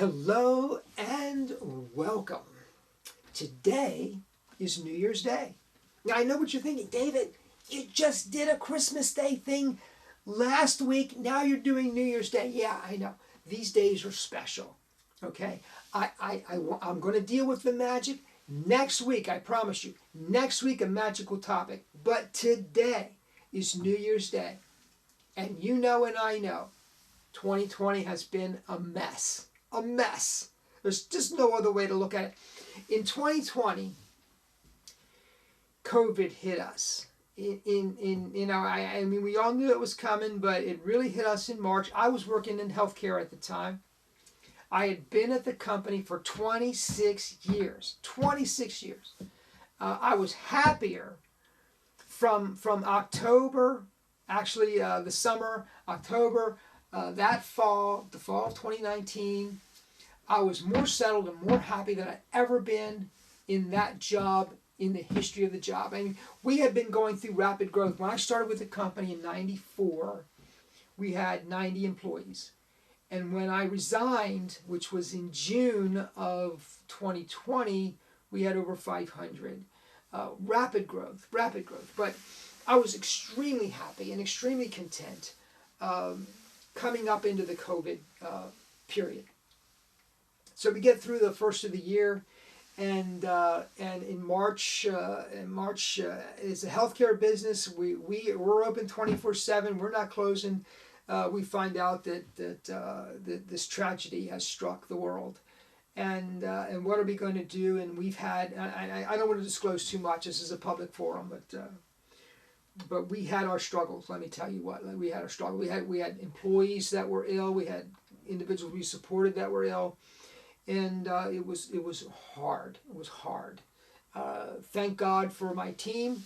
Hello and welcome. Today is New Year's Day. Now I know what you're thinking, David, you just did a Christmas Day thing last week. Now you're doing New Year's Day. Yeah, I know. These days are special. Okay? I'm going to deal with the magic next week, I promise you. Next week, a magical topic. But today is New Year's Day. And you know and I know, 2020 has been a mess. A mess. There's just no other way to look at it. In 2020, COVID hit us. I mean, we all knew it was coming, but it really hit us in March. I was working in healthcare at the time. I had been at the company for 26 years. 26 years. I was happier from October, actually the summer, October, that fall, the fall of 2019, I was more settled and more happy than I'd ever been in that job, in the history of the job. I mean, we had been going through rapid growth. When I started with the company in '94, we had 90 employees. And when I resigned, which was in June of 2020, we had over 500. Rapid growth. But I was extremely happy and extremely content coming up into the COVID period. So we get through the first of the year, and in March, it's a healthcare business. We're open 24/7. We're not closing. We find out that this tragedy has struck the world, and what are we going to do? And we've had. I don't want to disclose too much. This is a public forum, but we had our struggles. Let me tell you what. We had our struggle. We had employees that were ill. We had individuals we supported that were ill, and it was hard. It was hard. Thank God for my team.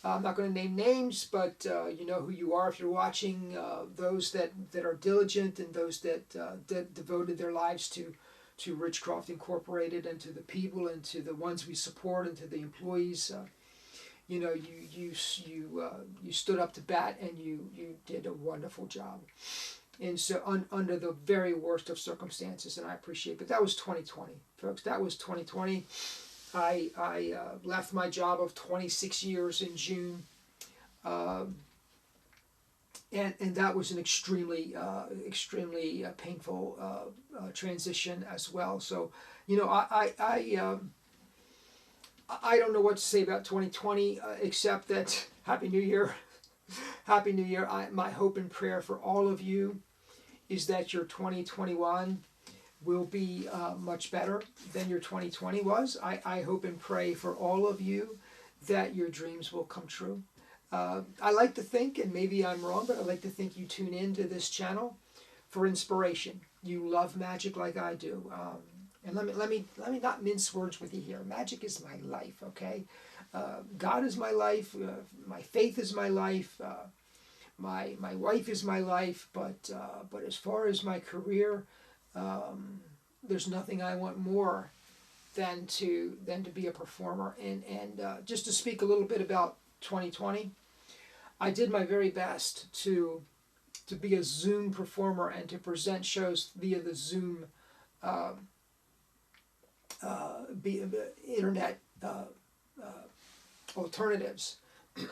I'm not going to name names, but you know who you are if you're watching. Those that are diligent and those that devoted their lives to Richcroft Incorporated and to the people and to the ones we support and to the employees. You know, you stood up to bat and you did a wonderful job. And so under the very worst of circumstances, and I appreciate it. But that was 2020, folks. That was 2020. I left my job of 26 years in June, and that was an extremely painful transition as well. So, you know, I don't know what to say about 2020 except that Happy New Year. Happy New Year. My hope and prayer for all of you is that your 2021 will be much better than your 2020 was. I hope and pray for all of you that your dreams will come true. I like to think, and maybe I'm wrong, but I like to think you tune into this channel for inspiration. You love magic like I do. And let me not mince words with you here. Magic is my life, okay? God is my life. My faith is my life. My wife is my life. But as far as my career, there's nothing I want more than to be a performer. And just to speak a little bit about 2020, I did my very best to be a Zoom performer and to present shows via the Zoom internet alternatives.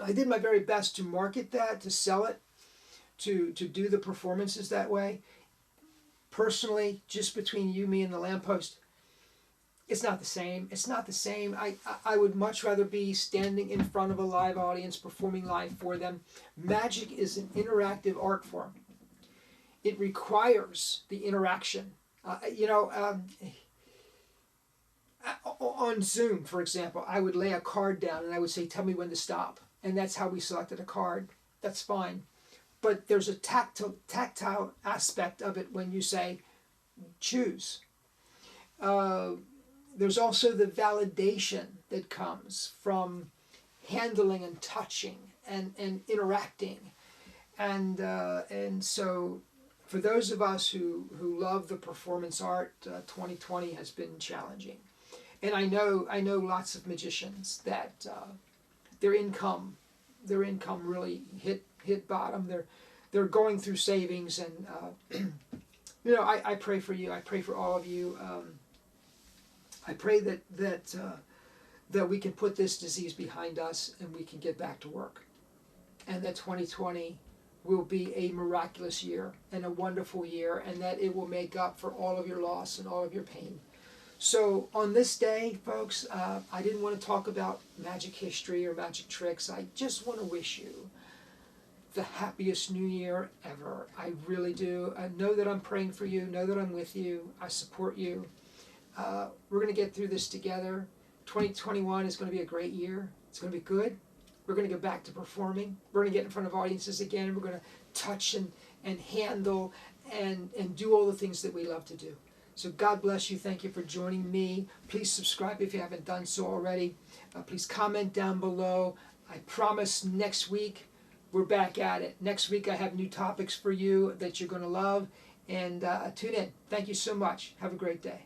I did my very best to market that, to sell it, to do the performances that way. Personally, just between you, me, and the lamppost, it's not the same. It's not the same. I would much rather be standing in front of a live audience, performing live for them. Magic is an interactive art form. It requires the interaction. On Zoom, for example, I would lay a card down and I would say, tell me when to stop. And that's how we selected a card. That's fine. But there's a tactile aspect of it when you say, choose. There's also the validation that comes from handling and touching and interacting. And so for those of us who love the performance art, 2020 has been challenging. And I know lots of magicians that their income really hit bottom. They're going through savings, and You know, I pray for you. I pray for all of you. I pray that we can put this disease behind us and we can get back to work. And that 2020 will be a miraculous year and a wonderful year, and that it will make up for all of your loss and all of your pain. So on this day, folks, I didn't want to talk about magic history or magic tricks. I just want to wish you the happiest new year ever. I really do. I know that I'm praying for you. Know that I'm with you. I support you. We're going to get through this together. 2021 is going to be a great year. It's going to be good. We're going to go back to performing. We're going to get in front of audiences again. We're going to touch and handle and do all the things that we love to do. So God bless you. Thank you for joining me. Please subscribe if you haven't done so already. Please comment down below. I promise next week we're back at it. Next week I have new topics for you that you're going to love. And tune in. Thank you so much. Have a great day.